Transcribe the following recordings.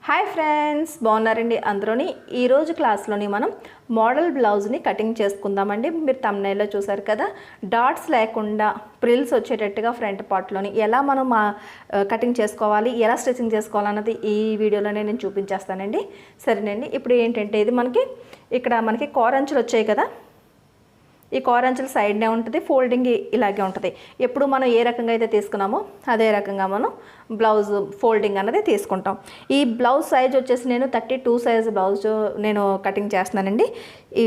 Hi friends, బాగున్నారండి అందరూని. ఈరోజు క్లాస్లోని మనం మోడల్ బ్లౌజ్ని కటింగ్ చేసుకుందామండి. మీరు థంబ్నెయిల్లో చూసారు కదా, డాట్స్ లేకుండా ప్రిల్స్ వచ్చేటట్టుగా ఫ్రంట్ పార్ట్లోని ఎలా మనం కటింగ్ చేసుకోవాలి, ఎలా స్టిచ్చింగ్ చేసుకోవాలన్నది ఈ వీడియోలోనే నేను చూపించేస్తానండి. సరేనండి, ఇప్పుడు ఏంటంటే ఇది మనకి కోరంచులు వచ్చాయి కదా, ఈ కోరంచుల సైడ్నే ఉంటుంది, ఫోల్డింగ్ ఇలాగే ఉంటుంది. ఎప్పుడు మనం ఏ రకంగా అయితే తీసుకున్నామో అదే రకంగా మనం బ్లౌజ్ ఫోల్డింగ్ అన్నది తీసుకుంటాం. ఈ బ్లౌజ్ సైజ్ వచ్చేసి నేను 32 సైజ్ బ్లౌజ్ నేను కటింగ్ చేస్తున్నానండి. ఈ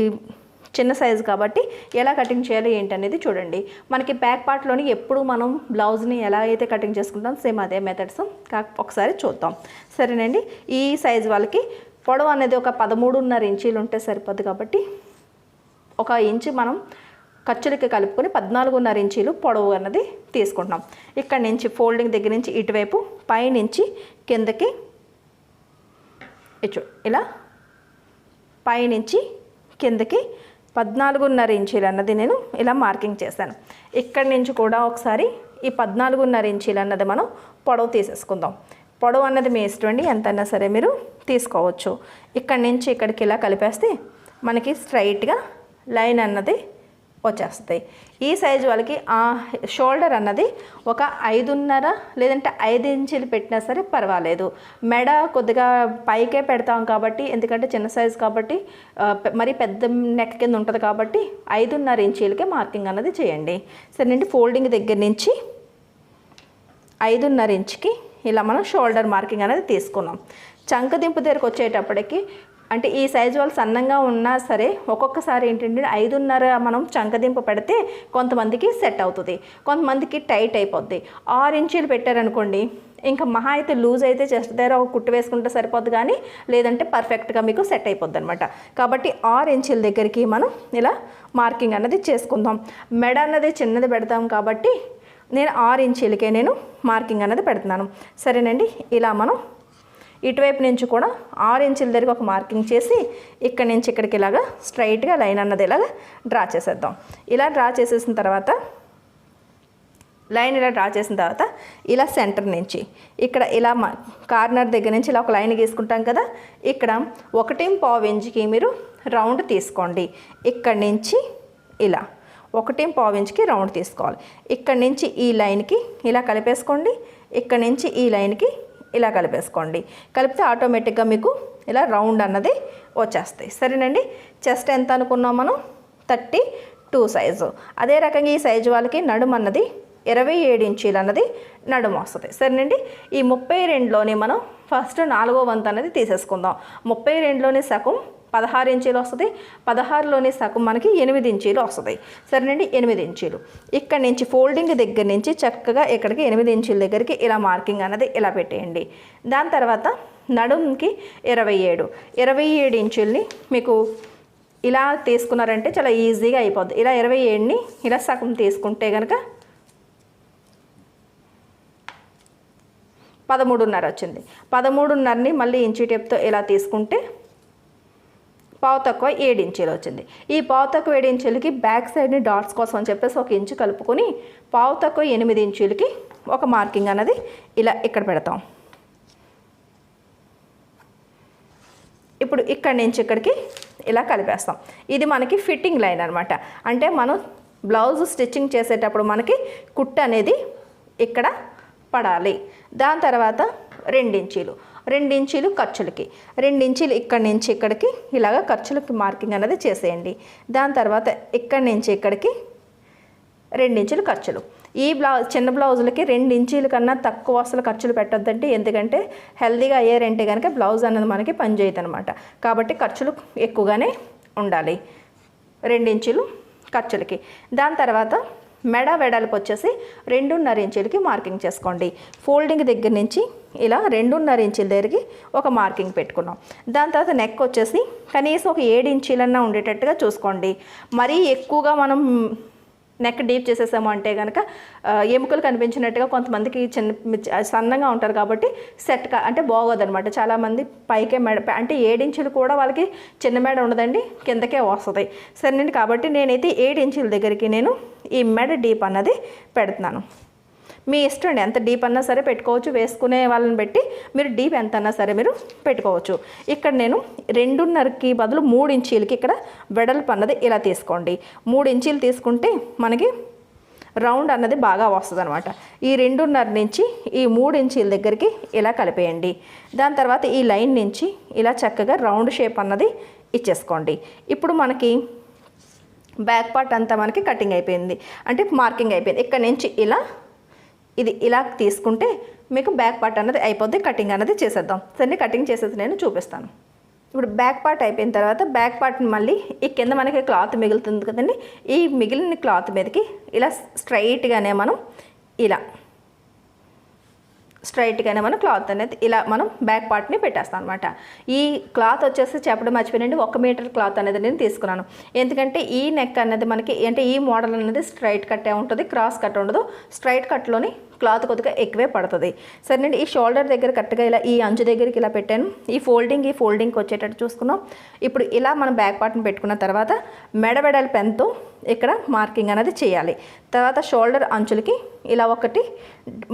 చిన్న సైజు కాబట్టి ఎలా కటింగ్ చేయాలి ఏంటనేది చూడండి. మనకి బ్యాక్ పార్ట్లోని ఎప్పుడు మనం బ్లౌజ్ని ఎలా అయితే కటింగ్ చేసుకుంటాం సేమ్ అదే మెథడ్స్ ఒకసారి చూద్దాం. సరేనండి, ఈ సైజు వాళ్ళకి పొడవు అనేది ఒక 13.5 ఇంచీలు ఉంటే సరిపోద్ది. కాబట్టి 1 ఇంచు మనం ఖర్చులకి కలుపుకొని 14.5 ఇంచీలు పొడవు అన్నది తీసుకుంటున్నాం. ఇక్కడ నుంచి ఫోల్డింగ్ దగ్గర నుంచి ఇటువైపు పైనుంచి కిందకి ఇలా పైనుంచి కిందకి 14.5 ఇంచీలు అన్నది నేను ఇలా మార్కింగ్ చేశాను. ఇక్కడి నుంచి కూడా ఒకసారి ఈ 14.5 ఇంచీలు అన్నది మనం పొడవు తీసేసుకుందాం. పొడవు అన్నది మీ ఇష్టం అండి, ఎంతైనా సరే మీరు తీసుకోవచ్చు. ఇక్కడి నుంచి ఇక్కడికి ఇలా కలిపేస్తే మనకి స్ట్రైట్గా లైన్ అన్నది వచ్చేస్తుంది. ఈ సైజు వాళ్ళకి షోల్డర్ అన్నది ఒక 5.5 లేదంటే 5 ఇంచీలు పెట్టినా సరే పర్వాలేదు. మెడ కొద్దిగా పైకే పెడతాం కాబట్టి, ఎందుకంటే చిన్న సైజు కాబట్టి మరి పెద్ద నెక్ కింద ఉంటుంది కాబట్టి 5.5 ఇంచీలకే మార్కింగ్ అన్నది చేయండి. సరేనండి, ఫోల్డింగ్ దగ్గర నుంచి 5.5 ఇంచుకి ఇలా మనం షోల్డర్ మార్కింగ్ అనేది తీసుకున్నాం. చంకదింపు దగ్గరకు వచ్చేటప్పటికి అంటే ఈ సైజు వాళ్ళు సన్నంగా ఉన్నా సరే ఒక్కొక్కసారి ఏంటంటే 5.5 మనం చంకదింపు పెడితే కొంతమందికి సెట్ అవుతుంది, కొంతమందికి టైట్ అయిపోద్ది. 6 ఇంచీలు పెట్టారనుకోండి, ఇంకా మహా అయితే లూజ్ అయితే చెస్ట్ దగ్గర ఒక కుట్టు వేసుకుంటే సరిపోద్ది, కానీ లేదంటే పర్ఫెక్ట్గా మీకు సెట్ అయిపోద్ది అనమాట. కాబట్టి 6 ఇంచీల దగ్గరికి మనం ఇలా మార్కింగ్ అన్నది చేసుకుందాం. మెడ అన్నది చిన్నది పెడతాం కాబట్టి నేను 6 ఇంచీలకే నేను మార్కింగ్ అన్నది పెడుతున్నాను. సరేనండి, ఇలా మనం ఇటువైపు నుంచి కూడా 6 ఇంచుల దగ్గర ఒక మార్కింగ్ చేసి ఇక్కడి నుంచి ఇక్కడికి ఇలాగా స్ట్రైట్గా లైన్ అన్నది ఇలాగా డ్రా చేసేద్దాం. ఇలా డ్రా చేసేసిన తర్వాత లైన్ ఇలా డ్రా చేసిన తర్వాత ఇలా సెంటర్ నుంచి ఇక్కడ ఇలా కార్నర్ దగ్గర నుంచి ఇలా ఒక లైన్ గీసుకుంటాం కదా, ఇక్కడ 1.5 ఇంచుకి మీరు రౌండ్ తీసుకోండి. ఇక్కడి నుంచి ఇలా 1.5 ఇంచుకి రౌండ్ తీసుకోవాలి. ఇక్కడి నుంచి ఈ లైన్కి ఇలా కలిపేసుకోండి, ఇక్కడి నుంచి ఈ లైన్కి ఇలా కలిపేసుకోండి. కలిపితే ఆటోమేటిక్గా మీకు ఇలా రౌండ్ అన్నది వచ్చేస్తాయి. సరేనండి, చెస్ట్ ఎంత అనుకున్నాం మనం 32 సైజు. అదే రకంగా ఈ సైజు వాళ్ళకి నడుము అన్నది 27 ఇంచీలు అన్నది నడుము వస్తుంది. సరేనండి, ఈ 32లోని మనం ఫస్ట్ 4వ వంతు అనేది తీసేసుకుందాం. 32లోని సగం 16 ఇంచీలు వస్తుంది, 16లోని సగం మనకి 8 ఇంచీలు వస్తుంది. సరేనండి, 8 ఇంచీలు ఇక్కడి నుంచి ఫోల్డింగ్ దగ్గర నుంచి చక్కగా ఇక్కడికి 8 ఇంచీల దగ్గరికి ఇలా మార్కింగ్ అన్నది ఇలా పెట్టేయండి. దాని తర్వాత నడుముకి 27 ఇంచుల్ని మీకు ఇలా తీసుకున్నారంటే చాలా ఈజీగా అయిపోద్ది. ఇలా 27ని ఇలా సగం తీసుకుంటే కనుక 13.5 వచ్చింది. 13.5ని మళ్ళీ ఇంచు టేప్తో ఇలా తీసుకుంటే పావు తక్కువ 7 ఇంచీలు వచ్చింది. ఈ పావు తక్కువ 7 ఇంచీలకి బ్యాక్ సైడ్ని డాట్స్ కోసం అని చెప్పేసి 1 ఇంచు కలుపుకొని పావు తక్కువ 8 ఇంచీలకి ఒక మార్కింగ్ అన్నది ఇలా ఇక్కడ పెడతాం. ఇప్పుడు ఇక్కడి నుంచి ఇక్కడికి ఇలా కలిపేస్తాం. ఇది మనకి ఫిట్టింగ్ లైన్ అనమాట. అంటే మనం బ్లౌజ్ స్టిచ్చింగ్ చేసేటప్పుడు మనకి కుట్టు అనేది ఇక్కడ పడాలి. దాని తర్వాత 2 ఇంచీలు ఖర్చులకి, 2 ఇంచీలు ఇక్కడి నుంచి ఇక్కడికి ఇలాగ ఖర్చులకి మార్కింగ్ అనేది చేసేయండి. దాని తర్వాత ఇక్కడి నుంచి ఇక్కడికి 2 ఇంచులు ఖర్చులు. ఈ చిన్న బ్లౌజులకి 2 ఇంచీల కన్నా తక్కువ అసలు ఖర్చులు పెట్టొద్దండి, ఎందుకంటే హెల్దీగా అయ్యారంటే కనుక బ్లౌజ్ అన్నది మనకి పనిచేయదు అనమాట. కాబట్టి ఖర్చులు ఎక్కువగానే ఉండాలి, 2 ఇంచులు ఖర్చులకి. దాని తర్వాత మెడ వెడల్పు వచ్చేసి 2.5 ఇంచులకి మార్కింగ్ చేసుకోండి. ఫోల్డింగ్ దగ్గర నుంచి ఇలా 2.5 ఇంచుల దగ్గరికి ఒక మార్కింగ్ పెట్టుకున్నాం. దాని తర్వాత నెక్ వచ్చేసి కనీసం ఒక 7 ఇంచీలన్నా ఉండేటట్టుగా చూసుకోండి. మరీ ఎక్కువగా మనం నెక్ డీప్ చేసేసాము అంటే కనుక ఎముకలు కనిపించినట్టుగా కొంతమందికి సన్నంగా ఉంటారు కాబట్టి అంటే బాగోదనమాట. చాలామంది పైకే మెడ అంటే 7 ఇంచులు కూడా వాళ్ళకి చిన్న మెడ ఉండదండి, కిందకే వస్తుంది. సరేనండి, కాబట్టి నేనైతే 7 ఇంచుల దగ్గరికి నేను ఈ మెడ డీప్ అన్నది పెడుతున్నాను. మీ ఇష్టం అండి, ఎంత డీప్ అన్నా సరే పెట్టుకోవచ్చు, వేసుకునే వాళ్ళని బట్టి మీరు డీప్ ఎంత అన్నా సరే మీరు పెట్టుకోవచ్చు. ఇక్కడ నేను 2.5కి బదులు 3 ఇంచీలకి ఇక్కడ వెడల్పు అన్నది ఇలా తీసుకోండి. 3 ఇంచీలు తీసుకుంటే మనకి రౌండ్ అన్నది బాగా వస్తుంది అనమాట. ఈ 2.5 నుంచి ఈ 3 ఇంచీల దగ్గరికి ఇలా కలిపేయండి. దాని తర్వాత ఈ లైన్ నుంచి ఇలా చక్కగా రౌండ్ షేప్ అన్నది ఇచ్చేసుకోండి. ఇప్పుడు మనకి బ్యాక్ పార్ట్ అంతా మనకి కటింగ్ అయిపోయింది, అంటే మార్కింగ్ అయిపోయింది. ఇక్కడ నుంచి ఇలా ఇది ఇలా తీసుకుంటే మీకు బ్యాక్ పార్ట్ అన్నది అయిపోద్ది. కటింగ్ అన్నది చేసేద్దాం. సరే, కటింగ్ చేసేది నేను చూపిస్తాను. ఇప్పుడు బ్యాక్ పార్ట్ అయిపోయిన తర్వాత బ్యాక్ పార్ట్ని మళ్ళీ ఈ కింద మనకి క్లాత్ మిగులుతుంది కదండి, ఈ మిగిలిన క్లాత్ మీదకి ఇలా స్ట్రైట్గానే మనం ఇలా స్ట్రైట్గానే మనం క్లాత్ అనేది ఇలా మనం బ్యాక్ పార్ట్ని పెట్టేస్తాం అనమాట. ఈ క్లాత్ వచ్చేసి చెప్పడం మర్చిపోయినండి, 1 మీటర్ క్లాత్ అనేది నేను తీసుకున్నాను. ఎందుకంటే ఈ నెక్ అనేది మనకి అంటే ఈ మోడల్ అనేది స్ట్రైట్ కట్టే ఉంటుంది, క్రాస్ కట్ ఉండదు. స్ట్రైట్ కట్లోని క్లాత్ కొద్దిగా ఎక్కువే పడుతుంది. సరేనండి, ఈ షోల్డర్ దగ్గర కరెక్ట్గా ఇలా ఈ అంచు దగ్గరికి ఇలా పెట్టాను. ఈ ఫోల్డింగ్కి వచ్చేటట్టు చూసుకున్నాం. ఇప్పుడు ఇలా మనం బ్యాక్ పార్ట్ని పెట్టుకున్న తర్వాత మెడబెడల పెన్తో ఇక్కడ మార్కింగ్ అనేది చేయాలి. తర్వాత షోల్డర్ అంచులకి ఇలా ఒకటి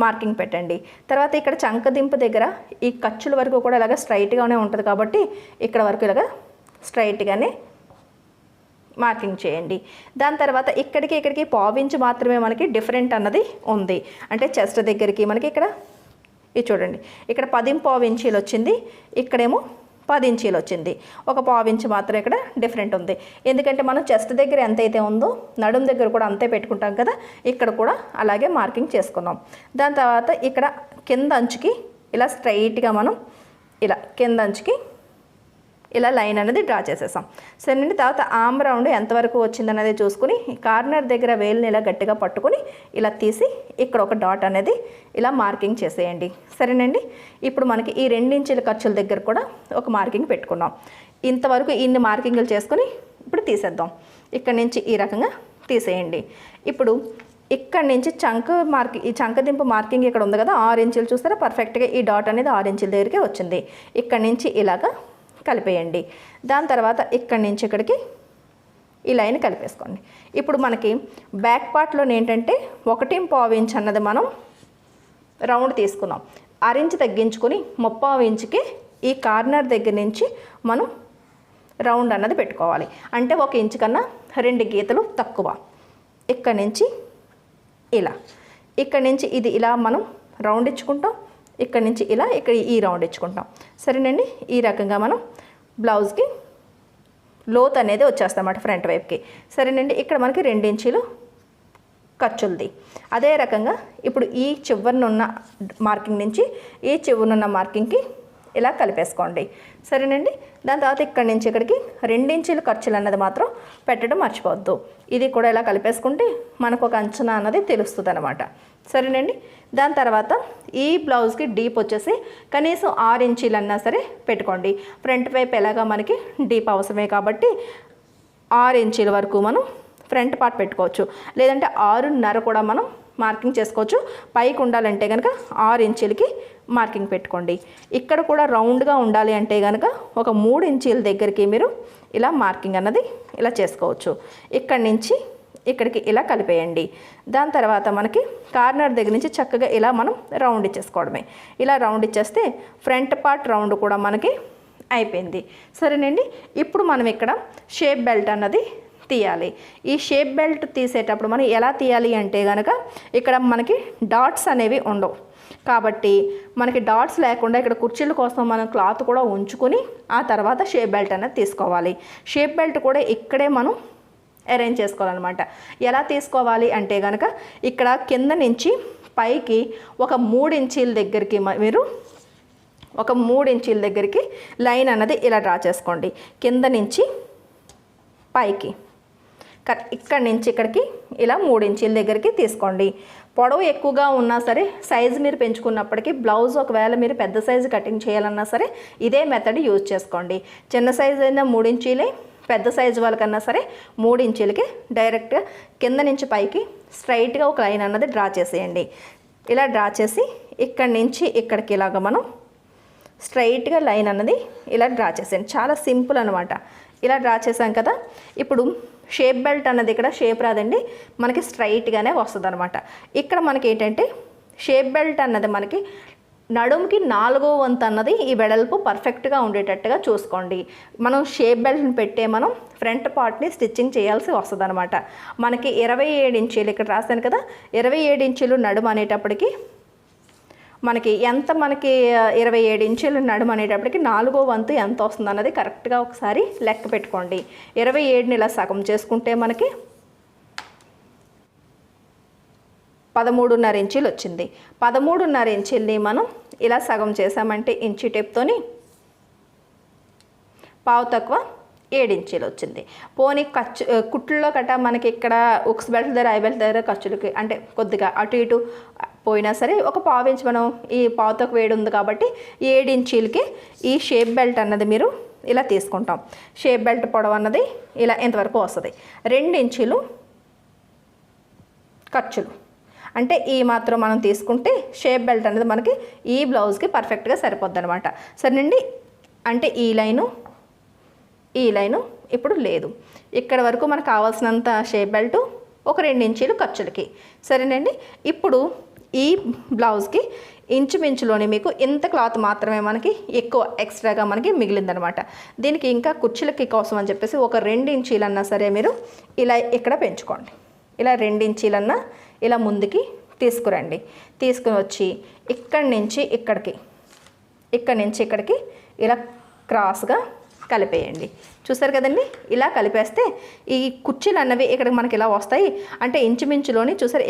మార్కింగ్ పెట్టండి. తర్వాత ఇక్కడ చంకదింపు దగ్గర ఈ ఖర్చుల వరకు కూడా ఇలాగ స్ట్రైట్గానే ఉంటుంది కాబట్టి ఇక్కడ వరకు ఇలాగ స్ట్రైట్గానే మార్కింగ్ చేయండి. దాని తర్వాత ఇక్కడికి పావించి మాత్రమే మనకి డిఫరెంట్ అన్నది ఉంది. అంటే చెస్ట్ దగ్గరికి మనకి ఇక్కడ ఇది చూడండి, ఇక్కడ 10 ఇంచీలు వచ్చింది, ఇక్కడేమో 10 ఇంచీలు వచ్చింది. ఒక 1/4 ఇంచు మాత్రం ఇక్కడ డిఫరెంట్ ఉంది. ఎందుకంటే మనం చెస్ట్ దగ్గర ఎంతైతే ఉందో నడుం దగ్గర కూడా అంతే పెట్టుకుంటాం కదా, ఇక్కడ కూడా అలాగే మార్కింగ్ చేసుకున్నాం. దాని తర్వాత ఇక్కడ కింద అంచుకి ఇలా స్ట్రైట్గా మనం ఇలా కింద అంచుకి ఇలా లైన్ అనేది డ్రా చేసేసాం. సరేనండి, తర్వాత ఆర్మ్ రౌండ్ ఎంతవరకు వచ్చిందనేది చూసుకుని కార్నర్ దగ్గర వేలుని ఇలా గట్టిగా పట్టుకొని ఇలా తీసి ఇక్కడ ఒక డాట్ అనేది ఇలా మార్కింగ్ చేసేయండి. సరేనండి, ఇప్పుడు మనకి ఈ 2 ఇంచుల ఖర్చుల దగ్గర కూడా ఒక మార్కింగ్ పెట్టుకున్నాం. ఇంతవరకు ఇన్ని మార్కింగ్లు చేసుకొని ఇప్పుడు తీసేద్దాం. ఇక్కడ నుంచి ఈ రకంగా తీసేయండి. ఇప్పుడు ఇక్కడ నుంచి ఈ చంకదింపు మార్కింగ్ ఇక్కడ ఉంది కదా, 6 ఇంచులు చూస్తారా, పర్ఫెక్ట్గా ఈ డాట్ అనేది 6 ఇంచుల దగ్గరికి వచ్చింది. ఇక్కడ నుంచి ఇలాగా కలిపేయండి. దాని తర్వాత ఇక్కడి నుంచి ఇక్కడికి ఈ లైన్ కలిపేసుకోండి. ఇప్పుడు మనకి బ్యాక్ పార్ట్లో ఏంటంటే 1.5 ఇంచ్ అన్నది మనం రౌండ్ తీసుకున్నాం. 6 ఇంచ్ తగ్గించుకొని 30 ఇంచుకి ఈ కార్నర్ దగ్గర నుంచి మనం రౌండ్ అన్నది పెట్టుకోవాలి. అంటే 1 ఇంచు కన్నా 2 గీతలు తక్కువ. ఇక్కడి నుంచి ఇలా, ఇక్కడి నుంచి ఇది ఇలా మనం రౌండ్ ఇచ్చుకుంటాం. ఇక్కడ నుంచి ఇలా ఇక్కడ ఈ రౌండ్ ఇచ్చుకుంటాం. సరేనండి, ఈ రకంగా మనం బ్లౌజ్కి లోత్ అనేది వచ్చేస్తామన్నమాట ఫ్రంట్ వైపుకి. సరేనండి, ఇక్కడ మనకి 2 ఇంచీలు ఖర్చులది. అదే రకంగా ఇప్పుడు ఈ చివరినున్న మార్కింగ్ నుంచి ఈ చివరినున్న మార్కింగ్కి ఇలా కలిపేసుకోండి. సరేనండి, దాని తర్వాత ఇక్కడి నుంచి ఇక్కడికి 2 ఇంచుల ఖర్చులు అన్నది మాత్రం పెట్టడం మర్చిపోవద్దు. ఇది కూడా ఇలా కలిపేసుకుంటే మనకు ఒక అంచనా అన్నది తెలుస్తుంది అనమాట. సరేనండి, దాని తర్వాత ఈ బ్లౌజ్కి డీప్ వచ్చేసి కనీసం 6 ఇంచీలు అన్నా సరే పెట్టుకోండి. ఫ్రంట్ వైపు ఎలాగా మనకి డీప్ అవసరమే కాబట్టి 6 ఇంచీల వరకు మనం ఫ్రంట్ పార్ట్ పెట్టుకోవచ్చు. లేదంటే 6.5 కూడా మనం మార్కింగ్ చేసుకోవచ్చు. పైకి ఉండాలంటే కనుక 6 ఇంచీలకి మార్కింగ్ పెట్టుకోండి. ఇక్కడ కూడా రౌండ్గా ఉండాలి అంటే కనుక ఒక 3 ఇంచీల దగ్గరికి మీరు ఇలా మార్కింగ్ అన్నది ఇలా చేసుకోవచ్చు. ఇక్కడి నుంచి ఇక్కడికి ఇలా కలిపేయండి. దాని తర్వాత మనకి కార్నర్ దగ్గర నుంచి చక్కగా ఇలా మనం రౌండ్ ఇచ్చేసుకోవడమే. ఇలా రౌండ్ ఇచ్చేస్తే ఫ్రంట్ పార్ట్ రౌండ్ కూడా మనకి అయిపోయింది. సరేనండి, ఇప్పుడు మనం ఇక్కడ షేప్ బెల్ట్ అన్నది తీయాలి. ఈ షేప్ బెల్ట్ తీసేటప్పుడు మనం ఎలా తీయాలి అంటే కనుక ఇక్కడ మనకి డాట్స్ అనేవి ఉండవు కాబట్టి మనకి డాట్స్ లేకుండా ఇక్కడ కుర్చీల కోసం మనం క్లాత్ కూడా ఉంచుకొని ఆ తర్వాత షేప్ బెల్ట్ అనేది తీసుకోవాలి. షేప్ బెల్ట్ కూడా ఇక్కడే మనం అరేంజ్ చేసుకోవాలన్నమాట. ఎలా తీసుకోవాలి అంటే కనుక ఇక్కడ కింద నుంచి పైకి ఒక 3 ఇంచీల దగ్గరికి మీరు ఒక 3 ఇంచీల దగ్గరికి లైన్ అన్నది ఇలా డ్రా చేసుకోండి. కింద నుంచి పైకి ఇక్కడి నుంచి ఇక్కడికి ఇలా 3 ఇంచీల దగ్గరికి తీసుకోండి. పొడవు ఎక్కువగా ఉన్నా సరే సైజు మీరు పెంచుకున్నప్పటికీ బ్లౌజ్ ఒకవేళ మీరు పెద్ద సైజు కటింగ్ చేయాలన్నా సరే ఇదే మెథడ్ యూజ్ చేసుకోండి. చిన్న సైజు అయినా 3 ఇంచీలే, పెద్ద సైజు వాళ్ళకన్నా సరే 3 ఇంచీలకి డైరెక్ట్గా కింద నుంచి పైకి స్ట్రైట్గా ఒక లైన్ అన్నది డ్రా చేసేయండి. ఇలా డ్రా చేసి ఇక్కడి నుంచి ఇక్కడికి ఇలాగ మనం స్ట్రైట్గా లైన్ అన్నది ఇలా డ్రా చేసేయండి. చాలా సింపుల్ అనమాట. ఇలా డ్రా చేసాం కదా, ఇప్పుడు షేప్ బెల్ట్ అన్నది ఇక్కడ షేప్ రాదండి, మనకి స్ట్రైట్గానే వస్తుంది అనమాట. ఇక్కడ మనకి ఏంటంటే షేప్ బెల్ట్ అన్నది మనకి నడుముకి 4వ వంతు అన్నది ఈ వెడల్పు పర్ఫెక్ట్గా ఉండేటట్టుగా చూసుకోండి. మనం షేప్ బెల్ట్ని పెట్టే మనం ఫ్రంట్ పార్ట్ని స్టిచ్చింగ్ చేయాల్సి వస్తుంది అనమాట. మనకి 27 ఇంచీలు ఇక్కడ రాశాను కదా, 27 ఇంచీలు నడుము అనేటప్పటికి మనకి 27 ఇంచీలు నడుము అనేటప్పటికి 4వ వంతు ఎంత వస్తుంది అన్నది కరెక్ట్గా ఒకసారి లెక్క పెట్టుకోండి. 27ని ఇలా సగం చేసుకుంటే మనకి 13.5 ఇంచీలు వచ్చింది. 13.5 ఇంచీల్ని మనం ఇలా సగం చేసామంటే ఇంచీ టేప్తోని పావు తక్కువ 7 ఇంచీలు వచ్చింది. పోనీ కుట్లలో కట్ట మనకి ఇక్కడ ఉక్స్ బెల్ట్ దగ్గర ఐ బెల్ట్ దగ్గర ఖర్చులకి అంటే కొద్దిగా అటు ఇటు పోయినా సరే ఒక పావు ఇంచు మనం ఈ పావు తక్కువ 7 ఉంది కాబట్టి 7 ఇంచీలకి ఈ షేప్ బెల్ట్ అన్నది మీరు ఇలా తీసుకుంటాం. షేప్ బెల్ట్ పొడవు అన్నది ఇలా ఎంతవరకు వస్తుంది. 2 ఇంచీలు ఖర్చులు అంటే ఈ మాత్రం మనం తీసుకుంటే షేప్ బెల్ట్ అనేది మనకి ఈ బ్లౌజ్కి పర్ఫెక్ట్గా సరిపోద్ది అనమాట. సరేనండి, అంటే ఈ లైను ఇప్పుడు లేదు. ఇక్కడ వరకు మనకు కావాల్సినంత షేప్ బెల్ట్ ఒక 2 ఇంచీలు ఖర్చులకి. సరేనండి, ఇప్పుడు ఈ బ్లౌజ్కి ఇంచుమించులోని మీకు ఇంత క్లాత్ మాత్రమే మనకి ఎక్కువ ఎక్స్ట్రాగా మనకి మిగిలిందనమాట. దీనికి ఇంకా కుర్చీలకి కోసం అని చెప్పేసి ఒక 2 ఇంచీలన్నా సరే మీరు ఇలా ఇక్కడ పెంచుకోండి. ఇలా 2 ఇంచీలన్నా ఇలా ముందుకి తీసుకురండి. తీసుకుని వచ్చి ఇక్కడి నుంచి ఇక్కడికి ఇలా క్రాస్గా కలిపేయండి. చూసారు కదండి, ఇలా కలిపేస్తే ఈ కుర్చీలు అన్నవి ఇక్కడికి మనకి ఇలా వస్తాయి. అంటే ఇంచుమించులోని చూసారు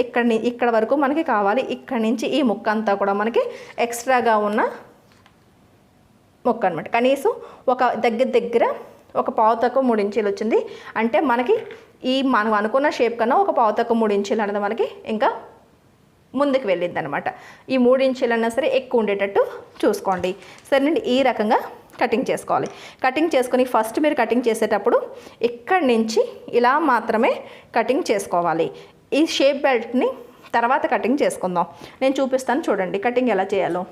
ఇక్కడ వరకు మనకి కావాలి. ఇక్కడి నుంచి ఈ ముక్క అంతా కూడా మనకి ఎక్స్ట్రాగా ఉన్న ముక్క అనమాట. కనీసం ఒక దగ్గర ఒక పావు తక్కువ 3 ఇంచీలు వచ్చింది. అంటే మనకి ఈ మనం అనుకున్న షేప్ కన్నా ఒక పావు తక్కువ 3 ఇంచీలు అనేది మనకి ఇంకా ముందుకు వెళ్ళింది అనమాట. ఈ 3 ఇంచీలు అన్నా సరే ఎక్కువ ఉండేటట్టు చూసుకోండి. సరేనండి, ఈ రకంగా కటింగ్ చేసుకోవాలి. కటింగ్ చేసుకొని ఫస్ట్ మీరు కటింగ్ చేసేటప్పుడు ఇక్కడి నుంచి ఇలా మాత్రమే కటింగ్ చేసుకోవాలి. ఈ షేప్ బెల్ట్ని తర్వాత కటింగ్ చేసుకుందాం. నేను చూపిస్తాను చూడండి కటింగ్ ఎలా చేయాలో.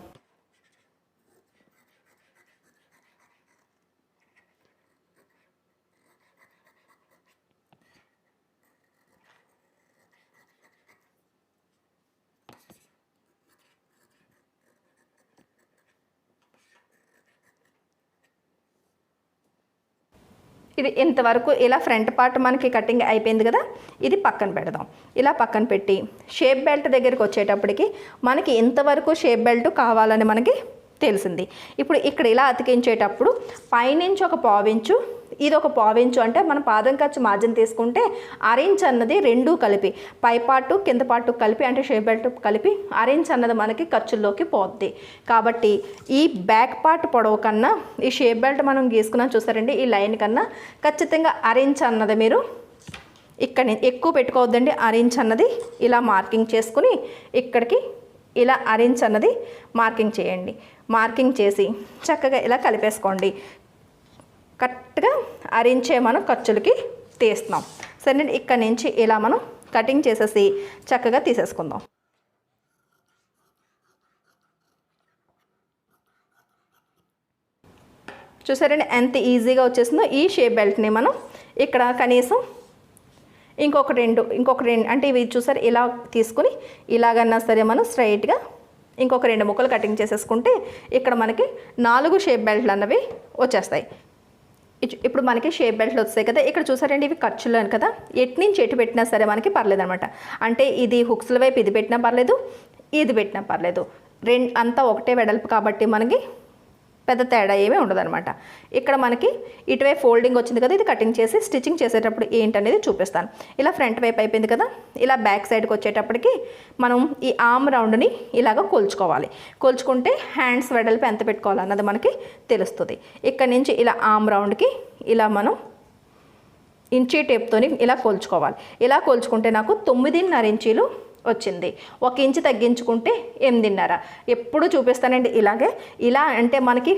ఇది ఇంతవరకు ఇలా ఫ్రంట్ పార్ట్ మనకి కటింగ్ అయిపోయింది కదా, ఇది పక్కన పెడదాం. ఇలా పక్కన పెట్టి షేప్ బెల్ట్ దగ్గరికి వచ్చేటప్పటికి మనకి ఇంతవరకు షేప్ బెల్ట్ కావాలని మనకి తెలిసింది. ఇప్పుడు ఇక్కడ ఇలా అతికించేటప్పుడు పైనుంచి ఒక పావించు, ఇది ఒక పావించు, అంటే మనం పాదం ఖర్చు మార్జిన్ తీసుకుంటే అరేంజ్ అన్నది రెండూ కలిపి పై పార్టు కింద పార్టు కలిపి అంటే షేప్ బెల్ట్ కలిపి అరేంజ్ అన్నది మనకి ఖర్చుల్లోకి పోద్ది. కాబట్టి ఈ బ్యాక్ పార్ట్ పొడవు కన్నా ఈ షేప్ బెల్ట్ మనం గీసుకున్నాం చూసారండి, ఈ లైన్ కన్నా ఖచ్చితంగా అరేంజ్ అన్నది మీరు ఇక్కడ ఎక్కువ పెట్టుకోవద్దండి. అరేంజ్ అన్నది ఇలా మార్కింగ్ చేసుకుని ఇక్కడికి ఇలా అరేంజ్ అన్నది మార్కింగ్ చేయండి. మార్కింగ్ చేసి చక్కగా ఇలా కలిపేసుకోండి. కరెక్ట్గా అరేంజే మనం ఖర్చులకి తీస్తున్నాం. సరే, ఇక్కడ నుంచి ఇలా మనం కటింగ్ చేసేసి చక్కగా తీసేసుకుందాం. చూసారండి ఎంత ఈజీగా వచ్చేసిందో. ఈ షేప్ బెల్ట్ని మనం ఇక్కడ కనీసం ఇంకొక రెండు అంటే ఇవి చూసారు ఇలా తీసుకుని ఇలాగన్నా సరే మనం స్ట్రైట్గా ఇంకొక 2 ముక్కలు కటింగ్ చేసేసుకుంటే ఇక్కడ మనకి 4 షేప్ బెల్ట్లు అన్నవి వచ్చేస్తాయి. ఇప్పుడు మనకి షేప్ బెల్ట్లు వస్తాయి కదా. ఇక్కడ చూసారండి ఇవి ఖర్చులు అని కదా, ఎటు నుంచి ఎటు పెట్టినా సరే మనకి పర్లేదు అనమాట. అంటే ఇది హుక్స్ల వైపు ఇది పెట్టినా పర్లేదు, ఇది పెట్టినా పర్లేదు, అంతా ఒకటే వెడల్పు కాబట్టి మనకి పెద్ద తేడా ఏమీ ఉండదన్నమాట. ఇక్కడ మనకి ఇటువైపు ఫోల్డింగ్ వచ్చింది కదా, ఇది కటింగ్ చేసి స్టిచ్చింగ్ చేసేటప్పుడు ఏంటనేది చూపిస్తాను. ఇలా ఫ్రంట్ వైపు అయిపోయింది కదా, ఇలా బ్యాక్ సైడ్కి వచ్చేటప్పటికి మనం ఈ ఆర్మ్ రౌండ్ని ఇలాగ కొలుచుకోవాలి. కొలుచుకుంటే హ్యాండ్స్ వెడల్పు ఎంత పెట్టుకోవాలన్నది మనకి తెలుస్తుంది. ఇక్కడ నుంచి ఇలా ఆర్మ్ రౌండ్కి ఇలా మనం ఇంచీ టేప్తోని ఇలా కొలుచుకోవాలి. ఇలా కొలుచుకుంటే నాకు 9.5 ఇంచీలు వచ్చింది. 1 ఇంచు తగ్గించుకుంటే 8.5. ఎప్పుడు చూపిస్తానండి ఇలాగే. ఇలా అంటే మనకి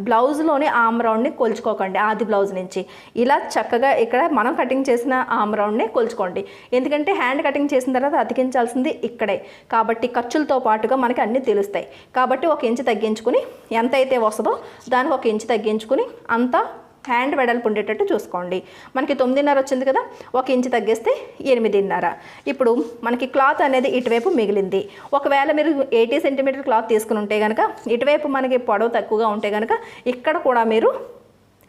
బ్లౌజ్లోని ఆర్మ్ రౌండ్ని కొలుచుకోకండి. ఆది బ్లౌజ్ నుంచి ఇలా చక్కగా ఇక్కడ మనం కటింగ్ చేసిన ఆర్మ్ రౌండ్ని కొలుచుకోండి. ఎందుకంటే హ్యాండ్ కటింగ్ చేసిన తర్వాత అతికించాల్సింది ఇక్కడే కాబట్టి ఖర్చులతో పాటుగా మనకి అన్నీ తెలుస్తాయి. కాబట్టి 1 ఇంచు తగ్గించుకుని ఎంత అయితే వస్తుందో దానికి 1 ఇంచు తగ్గించుకుని అంతా హ్యాండ్ వెడల్పు ఉండేటట్టు చూసుకోండి. మనకి 9.5 వచ్చింది కదా, 1 ఇంచు తగ్గిస్తే 8.5. ఇప్పుడు మనకి క్లాత్ అనేది ఇటువైపు మిగిలింది. ఒకవేళ మీరు 80 సెంటీమీటర్ క్లాత్ తీసుకుని ఉంటే కనుక ఇటువైపు మనకి పొడవు తక్కువగా ఉంటే కనుక ఇక్కడ కూడా మీరు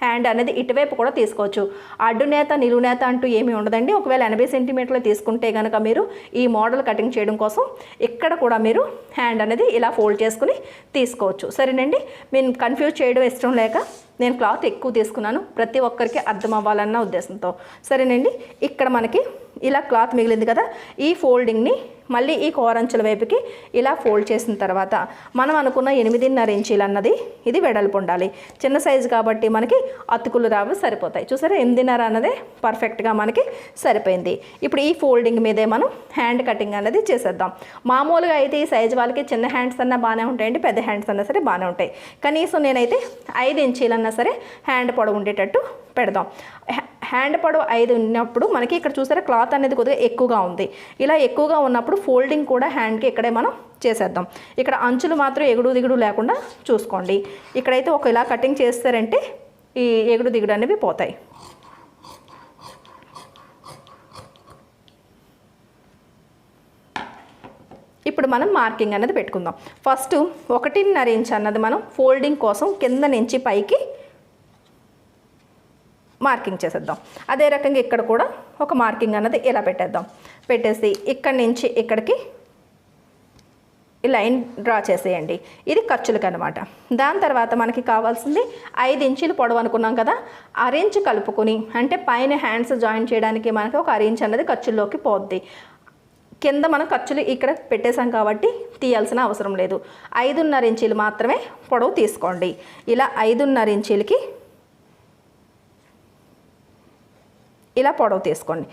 హ్యాండ్ అనేది ఇటువైపు కూడా తీసుకోవచ్చు. అడ్డు నేత నిలువు నేత అంటూ ఏమీ ఉండదండి. ఒకవేళ 80 సెంటీమీటర్లు తీసుకుంటే కనుక మీరు ఈ మోడల్ కటింగ్ చేయడం కోసం ఇక్కడ కూడా మీరు హ్యాండ్ అనేది ఇలా ఫోల్డ్ చేసుకుని తీసుకోవచ్చు. సరేనండి, నేను కన్ఫ్యూజ్ చేయడం ఇష్టం లేక నేను క్లాత్ ఎక్కువ తీసుకున్నాను, ప్రతి ఒక్కరికి అర్థం అవ్వాలన్న ఉద్దేశంతో. సరేనండి, ఇక్కడ మనకి ఇలా క్లాత్ మిగిలింది కదా, ఈ ఫోల్డింగ్ని మళ్ళీ ఈ కోరంచుల వైపుకి ఇలా ఫోల్డ్ చేసిన తర్వాత మనం అనుకున్న 8.5 ఇంచీలు అన్నది ఇది వెడల్పు ఉండాలి. చిన్న సైజు కాబట్టి మనకి అతుకులు రావు, సరిపోతాయి. చూసారా, 8.5 అన్నదే పర్ఫెక్ట్గా మనకి సరిపోయింది. ఇప్పుడు ఈ ఫోల్డింగ్ మీదే మనం హ్యాండ్ కటింగ్ అనేది చేసేద్దాం. మామూలుగా అయితే ఈ సైజు వాళ్ళకి చిన్న హ్యాండ్స్ అన్నా బాగానే ఉంటాయండి, పెద్ద హ్యాండ్స్ అన్నా సరే బాగానే ఉంటాయి. కనీసం నేనైతే 5 ఇంచీలన్నా సరే హ్యాండ్ పొడవు ఉండేటట్టు పెడదాం. హ్యాండ్ పొడవు 5 ఉన్నప్పుడు మనకి ఇక్కడ చూసారా క్లాత్ అనేది కొద్దిగా ఎక్కువగా ఉంది. ఇలా ఎక్కువగా ఉన్నప్పుడు ఫోల్డింగ్ కూడా హ్యాండ్కి ఇక్కడే మనం చేసేద్దాం. ఇక్కడ అంచులు మాత్రం ఎగుడు దిగుడు లేకుండా చూసుకోండి. ఇక్కడైతే ఒక ఇలా కటింగ్ చేస్తారంటే ఈ ఎగుడు దిగుడు అనేవి పోతాయి. ఇప్పుడు మనం మార్కింగ్ అనేది పెట్టుకుందాం. ఫస్ట్ 1.5 ఇంచ్ అన్నది మనం ఫోల్డింగ్ కోసం కింద నుంచి పైకి మార్కింగ్ చేసేద్దాం. అదే రకంగా ఇక్కడ కూడా ఒక మార్కింగ్ అన్నది ఇలా పెట్టేద్దాం. పెట్టేసి ఇక్కడి నుంచి ఇక్కడికి ఈ లైన్ డ్రా చేసేయండి. ఇది ఖర్చులకు అనమాట. దాని తర్వాత మనకి కావాల్సింది 5 ఇంచులు పొడవు అనుకున్నాం కదా, 1 ఇంచు కలుపుకొని, అంటే పైన హ్యాండ్స్ జాయిన్ చేయడానికి మనకి ఒక 1 ఇంచ్ అన్నది ఖర్చుల్లోకి పోద్ది. కింద మనం ఖర్చులు ఇక్కడ పెట్టేసాం కాబట్టి తీయాల్సిన అవసరం లేదు. 5.5 ఇంచీలు మాత్రమే పొడవు తీసుకోండి. ఇలా 5.5 ఇంచీలకి ఇలా పొడవు తీసుకోండి.